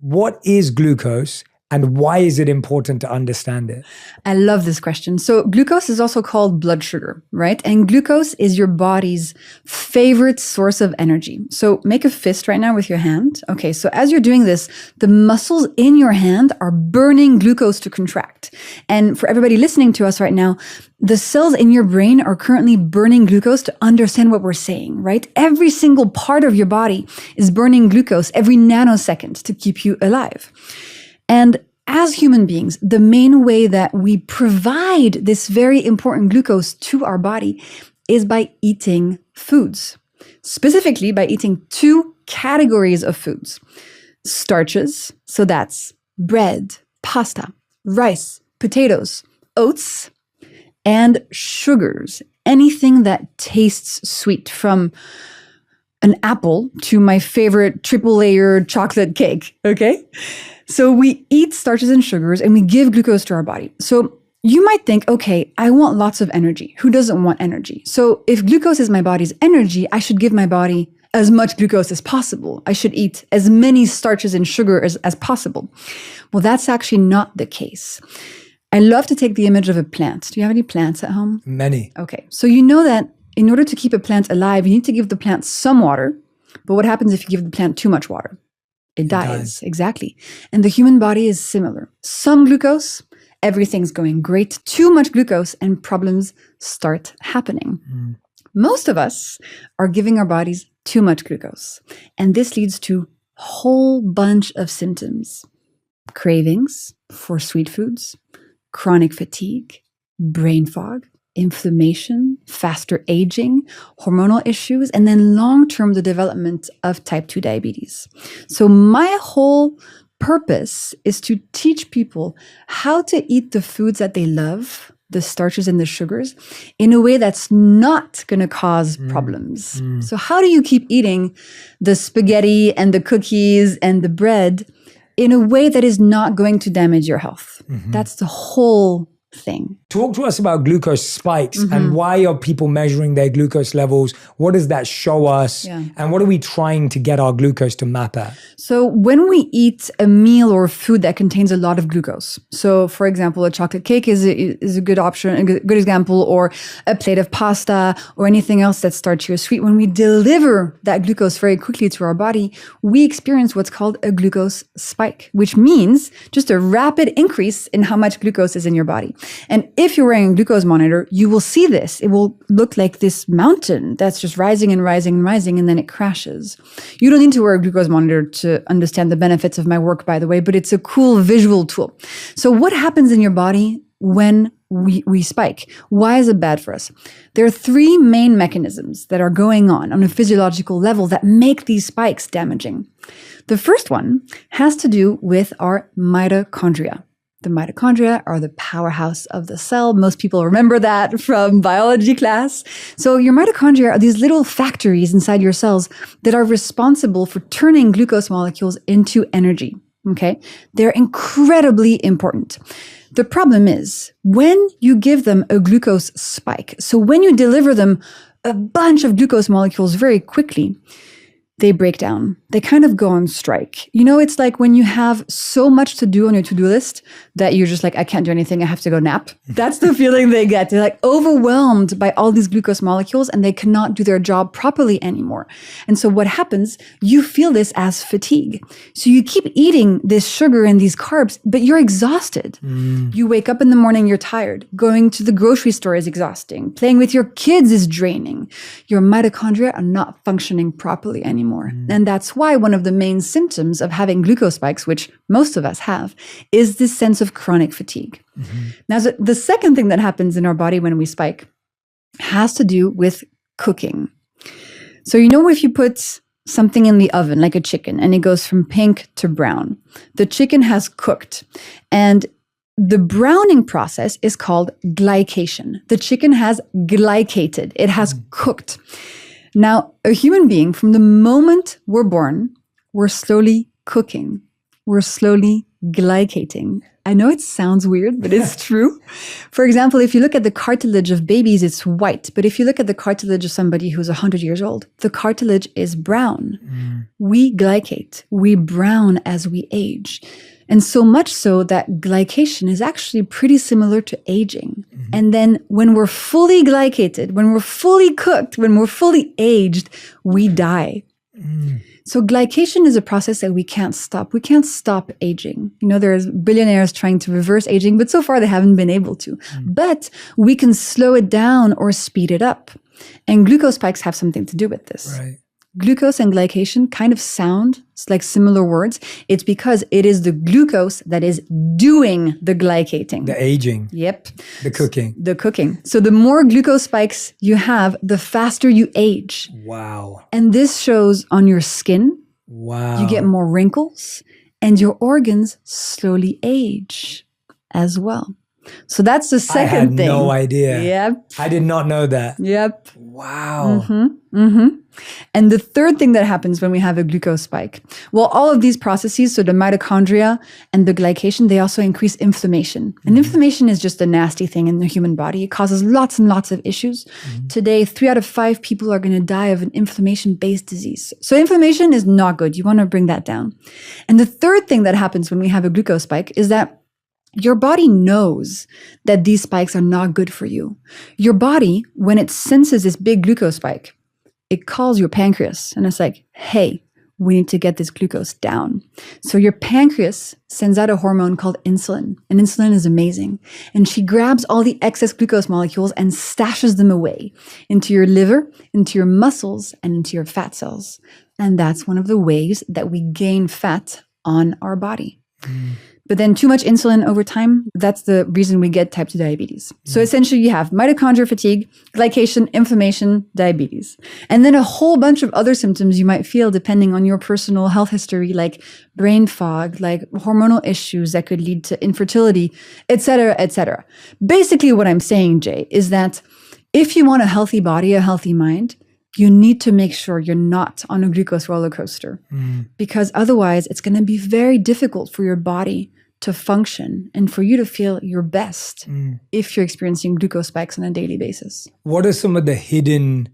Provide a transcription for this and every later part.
what is glucose and why is it important to understand it? I love this question. So glucose is also called blood sugar, right? And glucose is your body's favorite source of energy. So make a fist right now with your hand. Okay, so as you're doing this, the muscles in your hand are burning glucose to contract. And for everybody listening to us right now, the cells in your brain are currently burning glucose to understand what we're saying, right? Every single part of your body is burning glucose every nanosecond to keep you alive. And as human beings, the main way that we provide this very important glucose to our body is by eating foods, specifically by eating two categories of foods. Starches, so that's bread, pasta, rice, potatoes, oats, and sugars, anything that tastes sweet, from an apple to my favorite triple-layered chocolate cake, okay? So we eat starches and sugars and we give glucose to our body. So you might think, okay, I want lots of energy. Who doesn't want energy? So if glucose is my body's energy, I should give my body as much glucose as possible. I should eat as many starches and sugar as possible. Well, that's actually not the case. I love to take the image of a plant. Do you have any plants at home? Many. Okay. So you know that in order to keep a plant alive, you need to give the plant some water. But what happens if you give the plant too much water? It dies. Exactly. And the human body is similar. Some glucose, everything's going great. Too much glucose and problems start happening. Most of us are giving our bodies too much glucose. And this leads to a whole bunch of symptoms. Cravings for sweet foods, chronic fatigue, brain fog, inflammation, faster aging, hormonal issues, and then long-term the development of type 2 diabetes. So my whole purpose is to teach people how to eat the foods that they love, the starches and the sugars, in a way that's not going to cause problems. So how do you keep eating the spaghetti and the cookies and the bread in a way that is not going to damage your health? That's the whole thing. Talk to us about glucose spikes and why are people measuring their glucose levels? What does that show us? And what are we trying to get our glucose to map at? So when we eat a meal or food that contains a lot of glucose, so for example, a chocolate cake is a good option, a good example, or a plate of pasta or anything else that's starchy or sweet, when we deliver that glucose very quickly to our body, we experience what's called a glucose spike, which means just a rapid increase in how much glucose is in your body. And if you're wearing a glucose monitor, you will see this. It will look like this mountain that's just rising and rising and rising, and then it crashes. You don't need to wear a glucose monitor to understand the benefits of my work, by the way, but it's a cool visual tool. So what happens in your body when we spike? Why is it bad for us? There are three main mechanisms that are going on a physiological level that make these spikes damaging. The first one has to do with our mitochondria. The mitochondria are the powerhouse of the cell. Most people remember that from biology class. So your mitochondria are these little factories inside your cells that are responsible for turning glucose molecules into energy. Okay? They're incredibly important. The problem is when you give them a glucose spike, so when you deliver them a bunch of glucose molecules very quickly, they break down. They kind of go on strike. You know, it's like when you have so much to do on your to-do list that you're just like, I can't do anything, I have to go nap. That's the feeling they get. They're like overwhelmed by all these glucose molecules and they cannot do their job properly anymore. And so what happens, you feel this as fatigue. So you keep eating this sugar and these carbs, but you're exhausted. You wake up in the morning, you're tired. Going to the grocery store is exhausting. Playing with your kids is draining. Your mitochondria are not functioning properly anymore. And that's why one of the main symptoms of having glucose spikes, which most of us have, is this sense of chronic fatigue. Now, the second thing that happens in our body when we spike has to do with cooking. So, you know, if you put something in the oven, like a chicken, and it goes from pink to brown, the chicken has cooked. And the browning process is called glycation. The chicken has glycated. It has cooked. Now, a human being, from the moment we're born, we're slowly cooking. We're slowly glycating. I know it sounds weird, but it's true. For example, if you look at the cartilage of babies, it's white. But if you look at the cartilage of somebody who's 100 years old, the cartilage is brown. We glycate. We brown as we age. And so much so that glycation is actually pretty similar to aging. And then when we're fully glycated, when we're fully cooked, when we're fully aged, we die. So glycation is a process that we can't stop. We can't stop aging. You know, there's billionaires trying to reverse aging, but so far they haven't been able to. But we can slow it down or speed it up. And glucose spikes have something to do with this. Right. Glucose and glycation kind of sound like similar words. It's because it is the glucose that is doing the glycating. The aging. Yep. The cooking. The cooking. So the more glucose spikes you have, the faster you age. Wow. And this shows on your skin. Wow. You get more wrinkles and your organs slowly age as well. So that's the second thing. I had no idea. Yep. I did not know that. Yep. Wow. And the third thing that happens when we have a glucose spike, well, all of these processes, so the mitochondria and the glycation, they also increase inflammation. And inflammation is just a nasty thing in the human body. It causes lots and lots of issues. Today, 3 out of 5 people are going to die of an inflammation-based disease. So inflammation is not good. You want to bring that down. And the third thing that happens when we have a glucose spike is that your body knows that these spikes are not good for you. Your body, when it senses this big glucose spike, it calls your pancreas and it's like, hey, we need to get this glucose down. So your pancreas sends out a hormone called insulin, and insulin is amazing. And she grabs all the excess glucose molecules and stashes them away into your liver, into your muscles, and into your fat cells. And that's one of the ways that we gain fat on our body. But then too much insulin over time, that's the reason we get type 2 diabetes. So essentially you have mitochondrial fatigue, glycation, inflammation, diabetes. And then a whole bunch of other symptoms you might feel depending on your personal health history, like brain fog, like hormonal issues that could lead to infertility, et cetera, et cetera. Basically what I'm saying, Jay, is that if you want a healthy body, a healthy mind, you need to make sure you're not on a glucose roller coaster because otherwise it's going to be very difficult for your body to function and for you to feel your best if you're experiencing glucose spikes on a daily basis. What are some of the hidden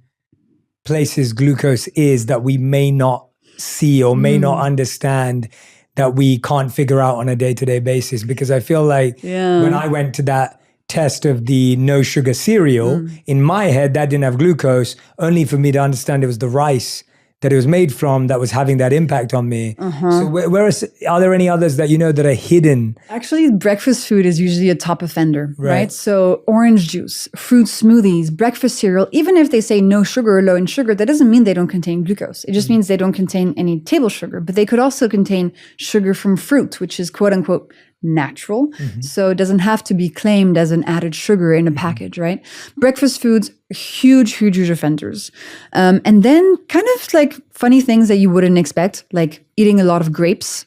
places glucose is that we may not see or may not understand that we can't figure out on a day-to-day basis? Because I feel like when I went to that test of the no sugar cereal, in my head, that didn't have glucose, only for me to understand it was the rice that it was made from that was having that impact on me. So are there any others that you know that are hidden? Actually, breakfast food is usually a top offender, right? So orange juice, fruit smoothies, breakfast cereal, even if they say no sugar or low in sugar, that doesn't mean they don't contain glucose. It just means they don't contain any table sugar, but they could also contain sugar from fruit, which is quote unquote natural. So it doesn't have to be claimed as an added sugar in a package, right? Breakfast foods, huge offenders. And then kind of like funny things that you wouldn't expect, like eating a lot of grapes.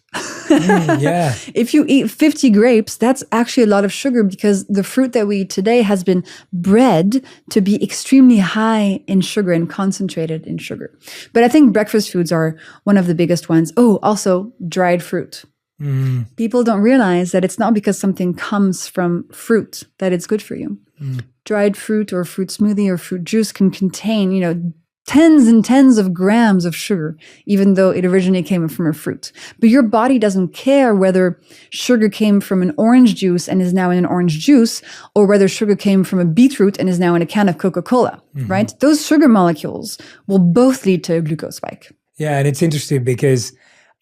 If you eat 50 grapes, that's actually a lot of sugar because the fruit that we eat today has been bred to be extremely high in sugar and concentrated in sugar. But I think breakfast foods are one of the biggest ones. Oh, also dried fruit. People don't realize that it's not because something comes from fruit that it's good for you. Dried fruit or fruit smoothie or fruit juice can contain, tens and tens of grams of sugar, even though it originally came from a fruit. But your body doesn't care whether sugar came from an orange juice and is now in an orange juice, or whether sugar came from a beetroot and is now in a can of Coca-Cola, right? Those sugar molecules will both lead to a glucose spike. Yeah, and it's interesting because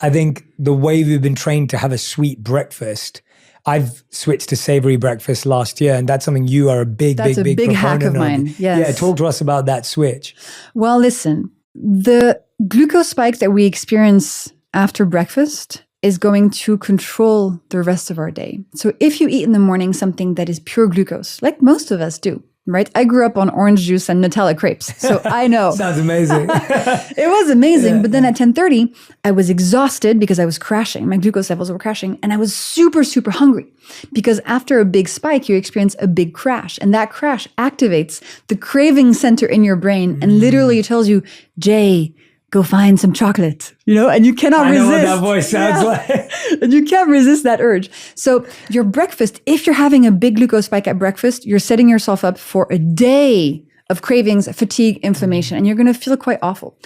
I think the way we've been trained to have a sweet breakfast, I've switched to savory breakfast last year, and that's something you are a big hack of mine. Yes. Yeah, talk to us about that switch. Well, listen, the glucose spike that we experience after breakfast is going to control the rest of our day. So if you eat in the morning something that is pure glucose, like most of us do, right? I grew up on orange juice and Nutella crepes, so I know. Sounds amazing. It was amazing, but then at 10:30, I was exhausted because I was crashing. My glucose levels were crashing, and I was super hungry because after a big spike, you experience a big crash, and that crash activates the craving center in your brain and literally tells you, Jay, go find some chocolate, and you cannot resist. I know what that voice sounds like. And you can't resist that urge. So your breakfast, if you're having a big glucose spike at breakfast, you're setting yourself up for a day of cravings, fatigue, inflammation, and you're going to feel quite awful.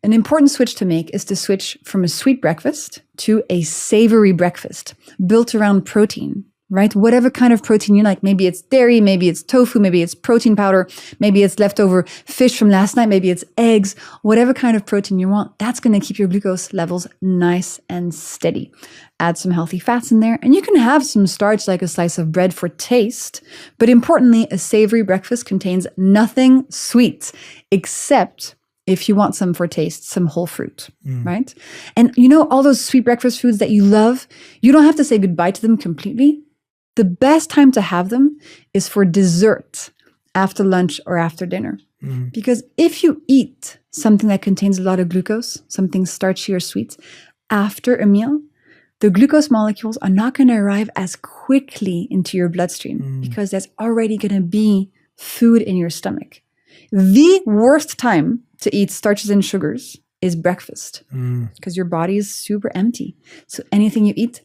An important switch to make is to switch from a sweet breakfast to a savory breakfast built around protein. Right? Whatever kind of protein you like. Maybe it's dairy, maybe it's tofu, maybe it's protein powder, maybe it's leftover fish from last night, maybe it's eggs, whatever kind of protein you want. That's going to keep your glucose levels nice and steady. Add some healthy fats in there, and you can have some starch like a slice of bread for taste. But importantly, a savory breakfast contains nothing sweet except if you want some for taste, some whole fruit, right? And all those sweet breakfast foods that you love, you don't have to say goodbye to them completely. The best time to have them is for dessert after lunch or after dinner. Because if you eat something that contains a lot of glucose, something starchy or sweet, after a meal, the glucose molecules are not going to arrive as quickly into your bloodstream because there's already going to be food in your stomach. The worst time to eat starches and sugars is breakfast because your body is super empty. So anything you eat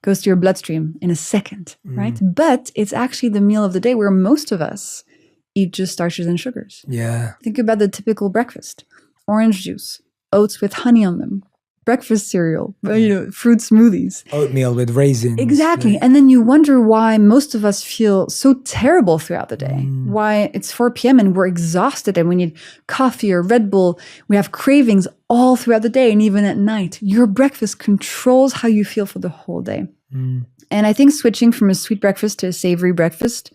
goes to your bloodstream in a second, right? But it's actually the meal of the day where most of us eat just starches and sugars. Yeah. Think about the typical breakfast. Orange juice, oats with honey on them, breakfast cereal, fruit smoothies. Oatmeal with raisins. Exactly. Yeah. And then you wonder why most of us feel so terrible throughout the day. Why it's 4 p.m. and we're exhausted and we need coffee or Red Bull. We have cravings all throughout the day and even at night. Your breakfast controls how you feel for the whole day. And I think switching from a sweet breakfast to a savory breakfast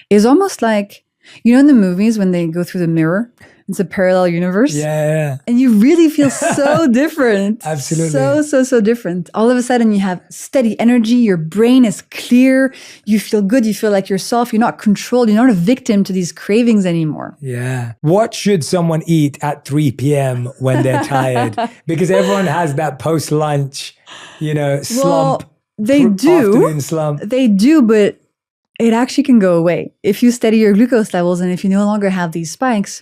is almost like, in the movies when they go through the mirror, it's a parallel universe. Yeah. And you really feel so different. Absolutely. So different. All of a sudden you have steady energy. Your brain is clear. You feel good. You feel like yourself. You're not controlled. You're not a victim to these cravings anymore. Yeah. What should someone eat at 3 p.m. when they're tired? Because everyone has that post-lunch, slump. Well, they do. Afternoon slump. They do, but it actually can go away. If you steady your glucose levels and if you no longer have these spikes,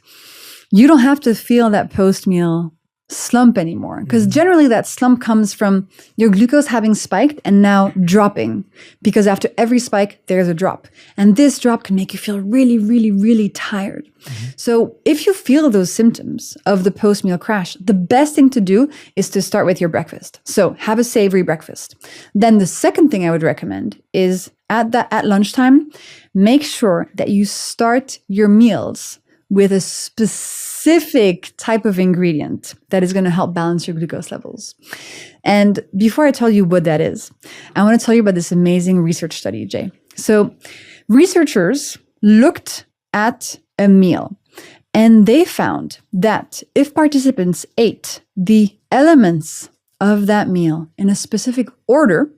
you don't have to feel that post-meal slump anymore. Because generally that slump comes from your glucose having spiked and now dropping. Because after every spike, there's a drop. And this drop can make you feel really, really, really tired. So if you feel those symptoms of the post-meal crash, the best thing to do is to start with your breakfast. So have a savory breakfast. Then the second thing I would recommend is at lunchtime, make sure that you start your meals with a specific type of ingredient that is going to help balance your glucose levels. And before I tell you what that is, I want to tell you about this amazing research study, Jay. So researchers looked at a meal and they found that if participants ate the elements of that meal in a specific order,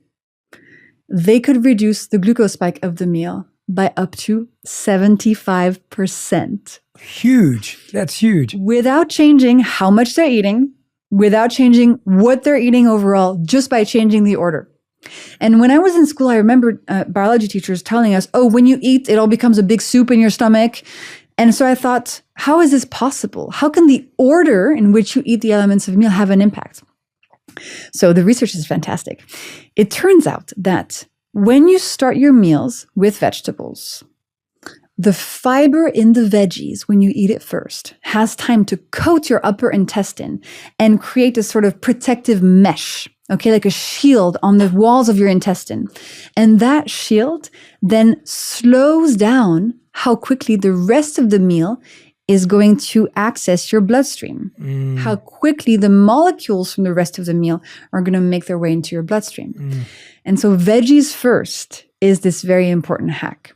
they could reduce the glucose spike of the meal by up to 75%. Huge. That's huge. Without changing how much they're eating, without changing what they're eating overall, just by changing the order. And when I was in school, I remember biology teachers telling us, when you eat, it all becomes a big soup in your stomach. And so I thought, how is this possible? How can the order in which you eat the elements of a meal have an impact? So the research is fantastic. It turns out that when you start your meals with vegetables, the fiber in the veggies, when you eat it first, has time to coat your upper intestine and create a sort of protective mesh, like a shield on the walls of your intestine. And that shield then slows down how quickly the rest of the meal is going to access your bloodstream, how quickly the molecules from the rest of the meal are going to make their way into your bloodstream. And so veggies first is this very important hack.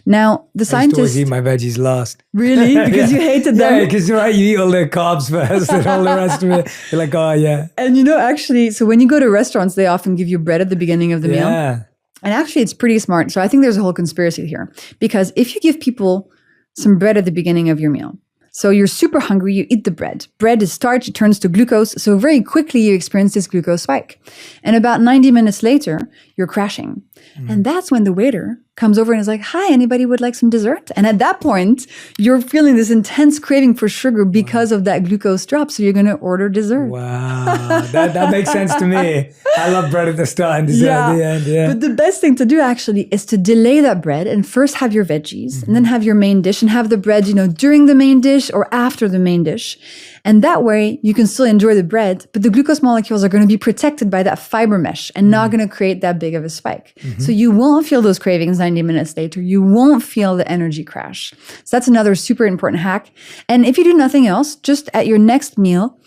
Now, the scientists... I used to always eat my veggies last. Really? Because you hated them? Yeah, because you eat all the carbs first and all the rest of it. You're like, oh, yeah. And actually, so when you go to restaurants, they often give you bread at the beginning of the meal. Yeah. And actually, it's pretty smart. So I think there's a whole conspiracy here. Because if you give people some bread at the beginning of your meal, so you're super hungry, you eat the bread. Bread is starch, it turns to glucose. So very quickly you experience this glucose spike. And about 90 minutes later, you're crashing. And that's when the waiter comes over and is like, hi, anybody would like some dessert? And at that point, you're feeling this intense craving for sugar because of that glucose drop. So you're going to order dessert. Wow. That makes sense to me. I love bread at the start and dessert at the end. Yeah. But the best thing to do actually is to delay that bread and first have your veggies and then have your main dish and have the bread, during the main dish or after the main dish. And that way you can still enjoy the bread, but the glucose molecules are going to be protected by that fiber mesh and not going to create that big of a spike. So you won't feel those cravings 90 minutes later. You won't feel the energy crash. So that's another super important hack. And if you do nothing else, just at your next meal,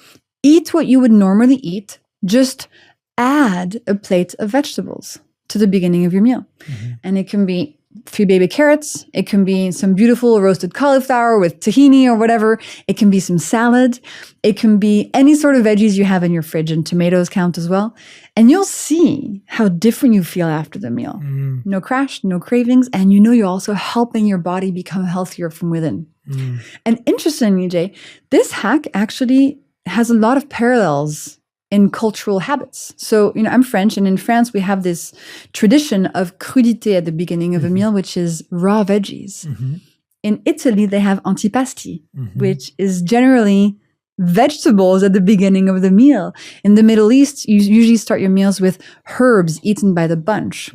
eat what you would normally eat. Just add a plate of vegetables to the beginning of your meal. And it can be 3 baby carrots. It can be some beautiful roasted cauliflower with tahini or whatever. It can be some salad. It can be any sort of veggies you have in your fridge, and tomatoes count as well. And you'll see how different you feel after the meal. No crash, no cravings. And you're also helping your body become healthier from within. And interestingly, Jay, this hack actually has a lot of parallels in cultural habits. So, I'm French, and in France, we have this tradition of crudité at the beginning of a meal, which is raw veggies. In Italy, they have antipasti, which is generally vegetables at the beginning of the meal. In the Middle East, you usually start your meals with herbs eaten by the bunch.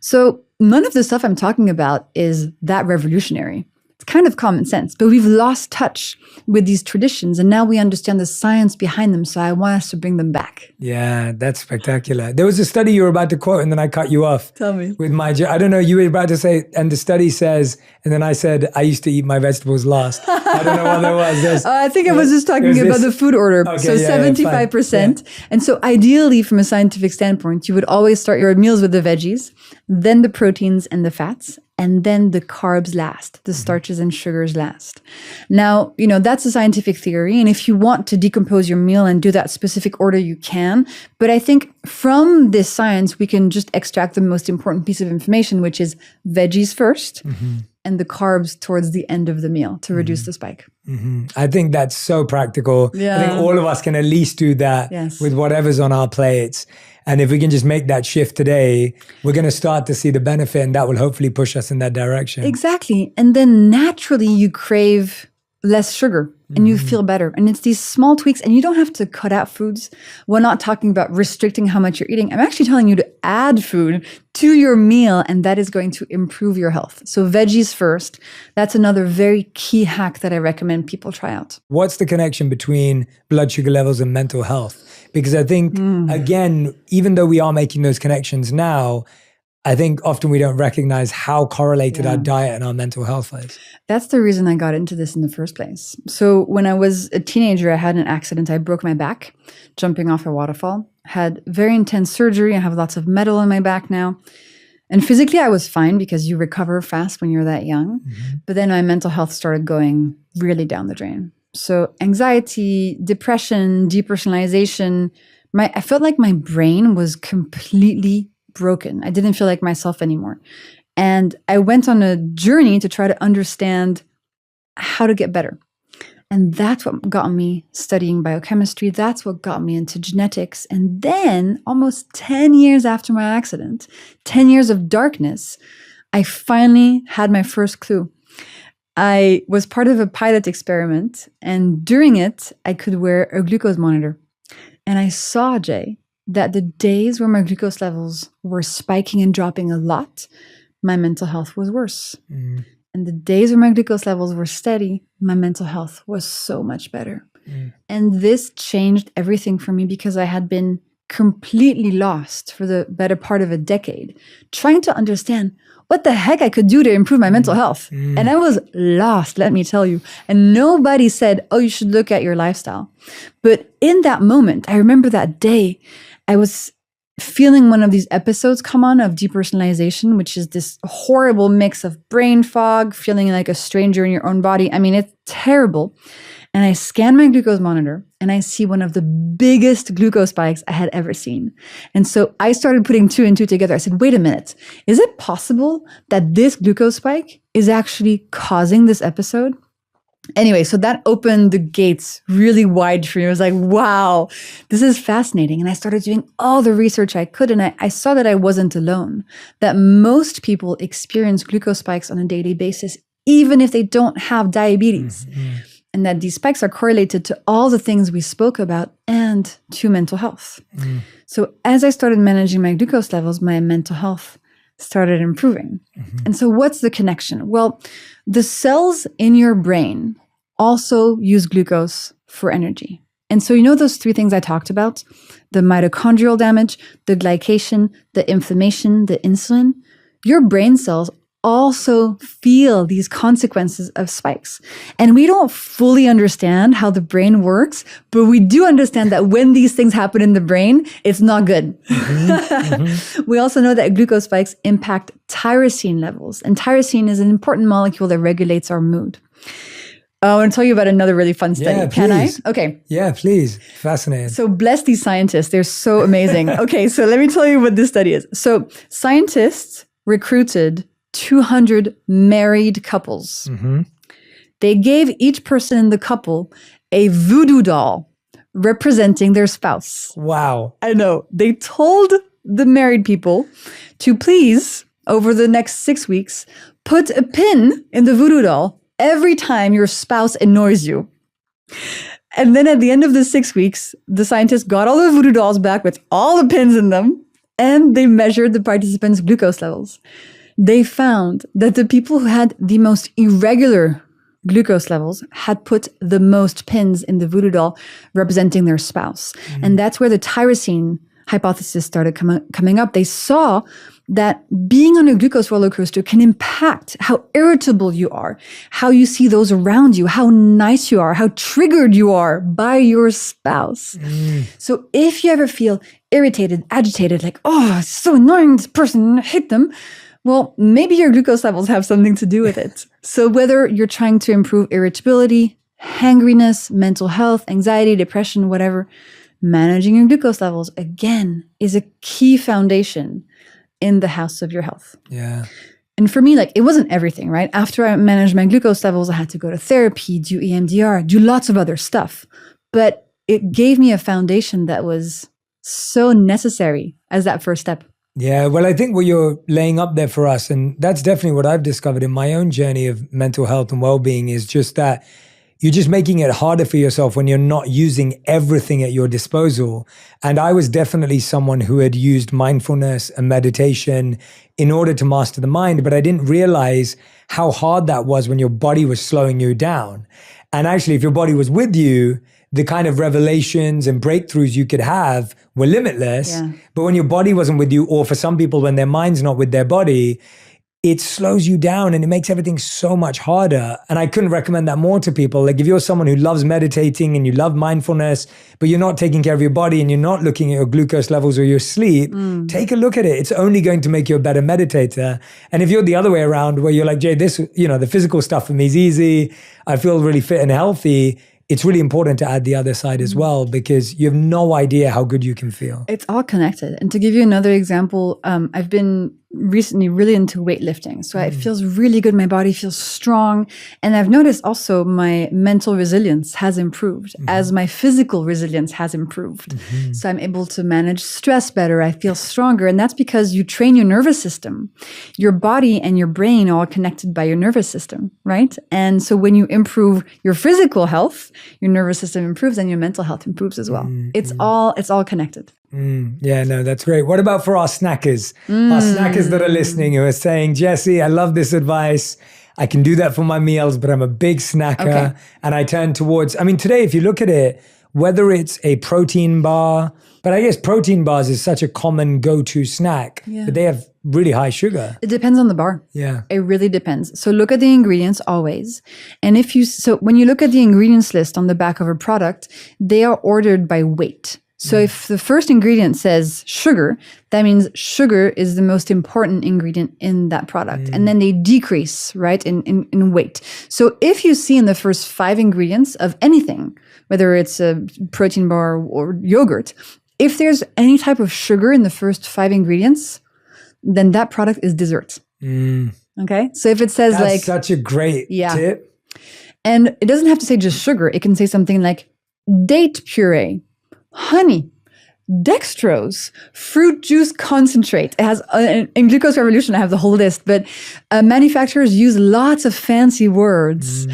So none of the stuff I'm talking about is that revolutionary. It's kind of common sense, but we've lost touch with these traditions, and now we understand the science behind them. So I want us to bring them back. Yeah, that's spectacular. There was a study you were about to quote, and then I cut you off. Tell me. With I don't know, you were about to say, and the study says, and then I said, I used to eat my vegetables last. I don't know what that was. I think I was just talking about the food order. Okay, so 75%. Yeah. And so ideally, from a scientific standpoint, you would always start your meals with the veggies, then the proteins and the fats, and then the carbs last, the starches and sugars last. Now, that's a scientific theory. And if you want to decompose your meal and do that specific order, you can. But I think from this science, we can just extract the most important piece of information, which is veggies first and the carbs towards the end of the meal to reduce the spike. I think that's so practical. Yeah. I think all of us can at least do that with whatever's on our plates. And if we can just make that shift today, we're going to start to see the benefit, and that will hopefully push us in that direction. Exactly. And then naturally you crave less sugar and you feel better. And it's these small tweaks, and you don't have to cut out foods. We're not talking about restricting how much you're eating. I'm actually telling you to add food to your meal, and that is going to improve your health. So veggies first. That's another very key hack that I recommend people try out. What's the connection between blood sugar levels and mental health? Because I think, again, even though we are making those connections now, I think often we don't recognize how correlated our diet and our mental health is. That's the reason I got into this in the first place. So when I was a teenager, I had an accident. I broke my back jumping off a waterfall. Had very intense surgery. I have lots of metal in my back now. And physically, I was fine because you recover fast when you're that young. But then my mental health started going really down the drain. So anxiety, depression, depersonalization, I felt like my brain was completely broken. I didn't feel like myself anymore. And I went on a journey to try to understand how to get better. And that's what got me studying biochemistry. That's what got me into genetics. And then almost 10 years after my accident, 10 years of darkness, I finally had my first clue. I was part of a pilot experiment, and during it, I could wear a glucose monitor. And I saw, Jay, that the days where my glucose levels were spiking and dropping a lot, my mental health was worse. And the days where my glucose levels were steady, my mental health was so much better. And this changed everything for me, because I had been completely lost for the better part of a decade, trying to understand what the heck I could do to improve my mental health. And I was lost, let me tell you. And nobody said, oh, you should look at your lifestyle. But in that moment, I remember that day, I was feeling one of these episodes come on of depersonalization, which is this horrible mix of brain fog, feeling like a stranger in your own body. I mean, it's terrible. And I scan my glucose monitor, and I see one of the biggest glucose spikes I had ever seen. And so I started putting 2 and 2 together. I said, wait a minute, is it possible that this glucose spike is actually causing this episode? Anyway, so that opened the gates really wide for me. I was like, wow, this is fascinating. And I started doing all the research I could. And I saw that I wasn't alone, that most people experience glucose spikes on a daily basis, even if they don't have diabetes. And that these spikes are correlated to all the things we spoke about and to mental health. So as I started managing my glucose levels, my mental health started improving. And so what's the connection? Well, the cells in your brain also use glucose for energy. And so you know those three things I talked about? The mitochondrial damage, the glycation, the inflammation, the insulin. Your brain cells also feel these consequences of spikes. And we don't fully understand how the brain works, but we do understand that when these things happen in the brain, it's not good. We also know that glucose spikes impact tyrosine levels. And tyrosine is an important molecule that regulates our mood. I want to tell you about another really fun study. Yeah, Can I? please. Okay. Yeah, please. Fascinating. So bless these scientists. They're so amazing. Okay, so let me tell you what this study is. So scientists recruited 200 married couples. They gave each person in the couple a voodoo doll representing their spouse. Wow. I know. They told the married people to please, over the next 6 weeks, put a pin in the voodoo doll every time your spouse annoys you. And then at the end of the 6 weeks, the scientists got all the voodoo dolls back with all the pins in them, and they measured the participants' glucose levels. They found that the people who had the most irregular glucose levels had put the most pins in the voodoo doll representing their spouse. And that's where the tyrosine hypothesis started coming up. They saw that being on a glucose roller coaster can impact how irritable you are, how you see those around you, how nice you are, how triggered you are by your spouse. So if you ever feel irritated, agitated, like, oh, it's so annoying, this person, I hate them, well, maybe your glucose levels have something to do with it. So whether you're trying to improve irritability, hangriness, mental health, anxiety, depression, whatever, managing your glucose levels, again, is a key foundation in the house of your health. Yeah. And for me, like, it wasn't everything, right? After I managed my glucose levels, I had to go to therapy, do EMDR, do lots of other stuff. But it gave me a foundation that was so necessary as that first step. Yeah, well, I think what you're laying up there for us, and that's definitely what I've discovered in my own journey of mental health and well-being, is just that you're just making it harder for yourself when you're not using everything at your disposal. And I was definitely someone who had used mindfulness and meditation in order to master the mind, but I didn't realize how hard that was when your body was slowing you down. And actually, if your body was with you, the kind of revelations and breakthroughs you could have were limitless. Yeah. But when your body wasn't with you, or for some people, when their mind's not with their body, it slows you down and it makes everything so much harder. And I couldn't recommend that more to people. Like, if you're someone who loves meditating and you love mindfulness, but you're not taking care of your body and you're not looking at your glucose levels or your sleep, take a look at it. It's only going to make you a better meditator. And if you're the other way around, where you're like, Jay, this, the physical stuff for me is easy, I feel really fit and healthy, it's really important to add the other side as well, because you have no idea how good you can feel. It's all connected. And to give you another example, I've been recently really into weightlifting. So it feels really good. My body feels strong. And I've noticed also my mental resilience has improved as my physical resilience has improved. So I'm able to manage stress better. I feel stronger. And that's because you train your nervous system. Your body and your brain are all connected by your nervous system, right? And so when you improve your physical health, your nervous system improves and your mental health improves as well. It's all connected. Yeah, no, that's great. What about for our snackers? Our snackers that are listening who are saying, Jessie, I love this advice. I can do that for my meals, but I'm a big snacker. Okay. And I turn towards, today, if you look at it, whether it's a protein bar, but I guess protein bars is such a common go-to snack, but they have really high sugar. It depends on the bar. Yeah. It really depends. So look at the ingredients always. And when you look at the ingredients list on the back of a product, they are ordered by weight. So if the first ingredient says sugar, that means sugar is the most important ingredient in that product. And then they decrease, right, in weight. So if you see in the first 5 ingredients of anything, whether it's a protein bar or yogurt, if there's any type of sugar in the first 5 ingredients, then that product is dessert. Okay? So if it says That's such a great tip. And it doesn't have to say just sugar. It can say something like date puree, honey, dextrose, fruit juice concentrate. It has, in Glucose Revolution, I have the whole list, but manufacturers use lots of fancy words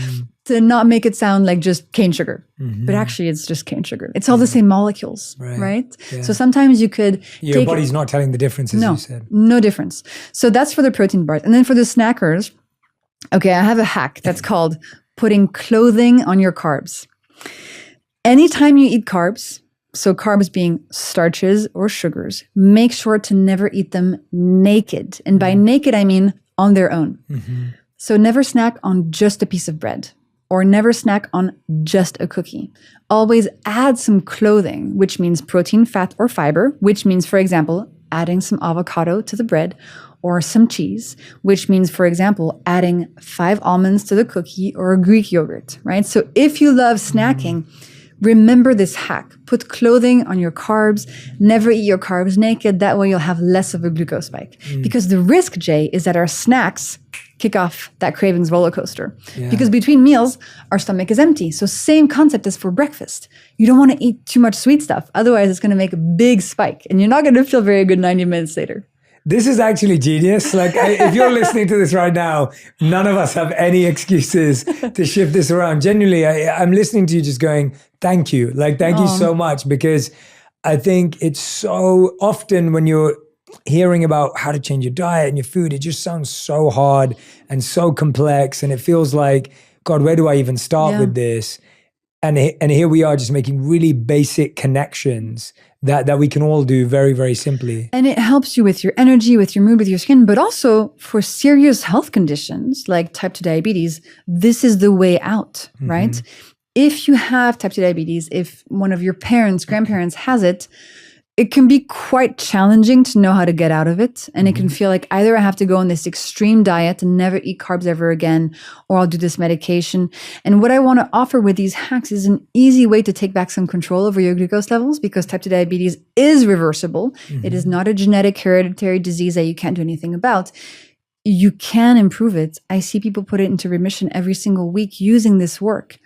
to not make it sound like just cane sugar. But actually, it's just cane sugar. It's all the same molecules, right? Yeah. So sometimes you could Your body's not telling the difference, as you said. No difference. So that's for the protein bars. And then for the snackers, okay, I have a hack that's called putting clothing on your carbs. Anytime you eat carbs, so carbs being starches or sugars, make sure to never eat them naked. And by naked, I mean on their own. So never snack on just a piece of bread or never snack on just a cookie. Always add some clothing, which means protein, fat, or fiber, which means, for example, adding some avocado to the bread or some cheese, which means, for example, adding 5 almonds to the cookie or a Greek yogurt, right? So if you love snacking, remember this hack. Put clothing on your carbs. Never eat your carbs naked. That way you'll have less of a glucose spike. Because the risk, Jay, is that our snacks kick off that cravings roller coaster. Because between meals, our stomach is empty. So same concept as for breakfast. You don't want to eat too much sweet stuff. Otherwise, it's going to make a big spike. And you're not going to feel very good 90 minutes later. This is actually genius. Like, if you're listening to this right now, none of us have any excuses to shift this around. Genuinely, I'm listening to you just going, thank you. Like, thank you so much, because I think it's so often when you're hearing about how to change your diet and your food, it just sounds so hard and so complex. And it feels like, God, where do I even start with this? And here we are just making really basic connections that we can all do very, very simply. And it helps you with your energy, with your mood, with your skin, but also for serious health conditions like type 2 diabetes, this is the way out, right? If you have type 2 diabetes, if one of your parents, grandparents has it, it can be quite challenging to know how to get out of it. And it can feel like either I have to go on this extreme diet and never eat carbs ever again, or I'll do this medication. And what I want to offer with these hacks is an easy way to take back some control over your glucose levels, because type 2 diabetes is reversible. It is not a genetic hereditary disease that you can't do anything about. You can improve it. I see people put it into remission every single week using this work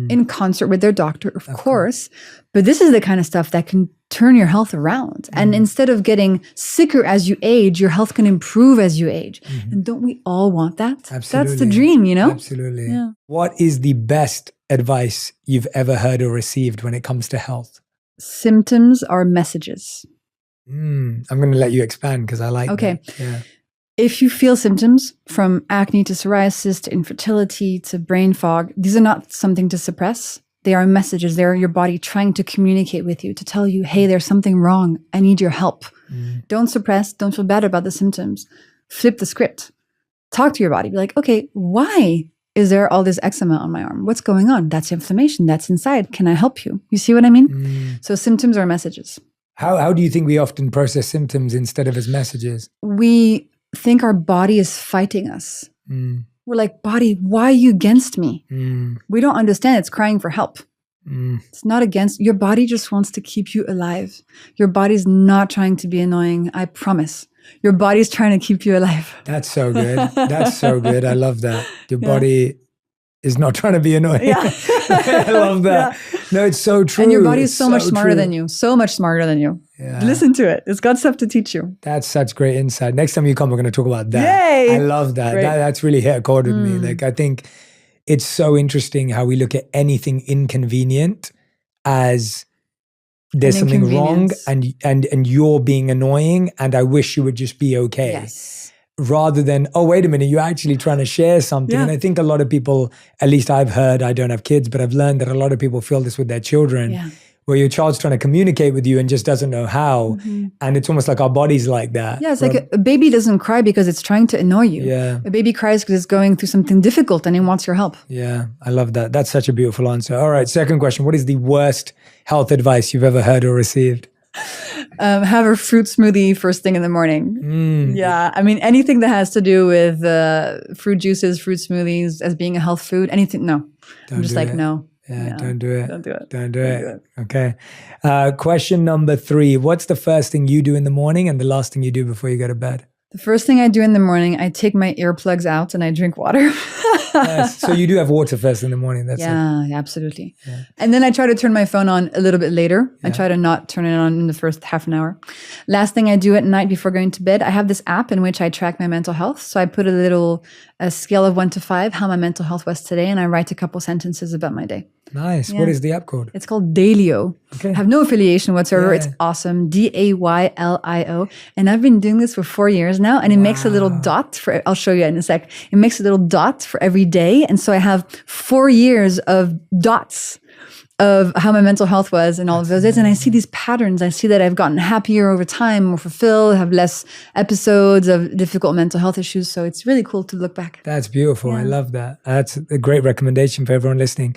in concert with their doctor, of course. But this is the kind of stuff that can turn your health around. And instead of getting sicker as you age, your health can improve as you age. And don't we all want that? Absolutely. That's the dream, you know? Absolutely. Yeah. What is the best advice you've ever heard or received when it comes to health? Symptoms are messages. I'm going to let you expand because I like that. Yeah. If you feel symptoms from acne to psoriasis to infertility to brain fog, these are not something to suppress. They are messages. They are your body trying to communicate with you, to tell you, hey, there's something wrong. I need your help. Don't suppress. Don't feel bad about the symptoms. Flip the script. Talk to your body. Be like, okay, why is there all this eczema on my arm? What's going on? That's inflammation. That's inside. Can I help you? You see what I mean? So symptoms are messages. How do you think we often process symptoms instead of as messages? We think our body is fighting us. We're like, body, why are you against me? We don't understand. It's crying for help. It's not against. Your body just wants to keep you alive. Your body's not trying to be annoying. I promise. Your body's trying to keep you alive. That's so good. That's so good. I love that. Your body is not trying to be annoying. I love that. No, it's so true. And your body is so much smarter than you. So much smarter than you. Listen to it. It's got stuff to teach you. That's such great insight. Next time you come, we're going to talk about that. Yay! I love that. That's really hit a chord with me. Like, I think it's so interesting how we look at anything inconvenient as there's something wrong and you're being annoying and I wish you would just be okay. Yes. Rather than, oh, wait a minute, you're actually trying to share something. And I think a lot of people, at least I've heard, I don't have kids, but I've learned that a lot of people feel this with their children, where your child's trying to communicate with you and just doesn't know how. And it's almost like our body's like that. Yeah, it's like a baby doesn't cry because it's trying to annoy you. Yeah. A baby cries because it's going through something difficult and it wants your help. Yeah, I love that. That's such a beautiful answer. All right, second question. What is the worst health advice you've ever heard or received? Have a fruit smoothie first thing in the morning. Yeah, I mean, anything that has to do with fruit juices, fruit smoothies as being a health food, anything, no. I'm just like, no. Yeah, don't do it. Don't do it. Don't do it. Okay. Question number 3. What's the first thing you do in the morning and the last thing you do before you go to bed? The first thing I do in the morning, I take my earplugs out and I drink water. Yes. So you do have water first in the morning. That's it. Yeah, absolutely. Yeah. And then I try to turn my phone on a little bit later. I try to not turn it on in the first half an hour. Last thing I do at night before going to bed, I have this app in which I track my mental health. So I put a scale of 1 to 5, how my mental health was today, and I write a couple sentences about my day. Nice. Yeah. What is the app called? It's called Daylio. Okay. I have no affiliation whatsoever. Yeah. It's awesome. Daylio. And I've been doing this for 4 years now. And it makes a little dot I'll show you in a sec. It makes a little dot for every day. And so I have 4 years of dots of how my mental health was in all of those days. And I see these patterns. I see that I've gotten happier over time, more fulfilled, have less episodes of difficult mental health issues. So it's really cool to look back. That's beautiful. Yeah. I love that. That's a great recommendation for everyone listening.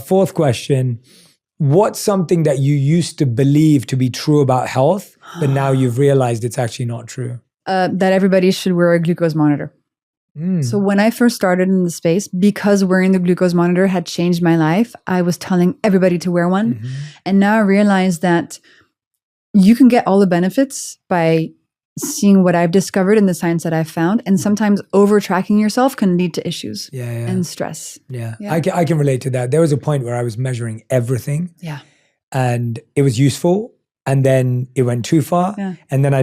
Fourth question. What's something that you used to believe to be true about health, but now you've realized it's actually not true? That everybody should wear a glucose monitor. So when I first started in the space, because wearing the glucose monitor had changed my life, I was telling everybody to wear one. Mm-hmm. And now I realize that you can get all the benefits by seeing what I've discovered in the science that I've found. And sometimes over tracking yourself can lead to issues and stress. Yeah. I can relate to that. There was a point where I was measuring everything. Yeah. And it was useful. And then it went too far. Yeah. And then I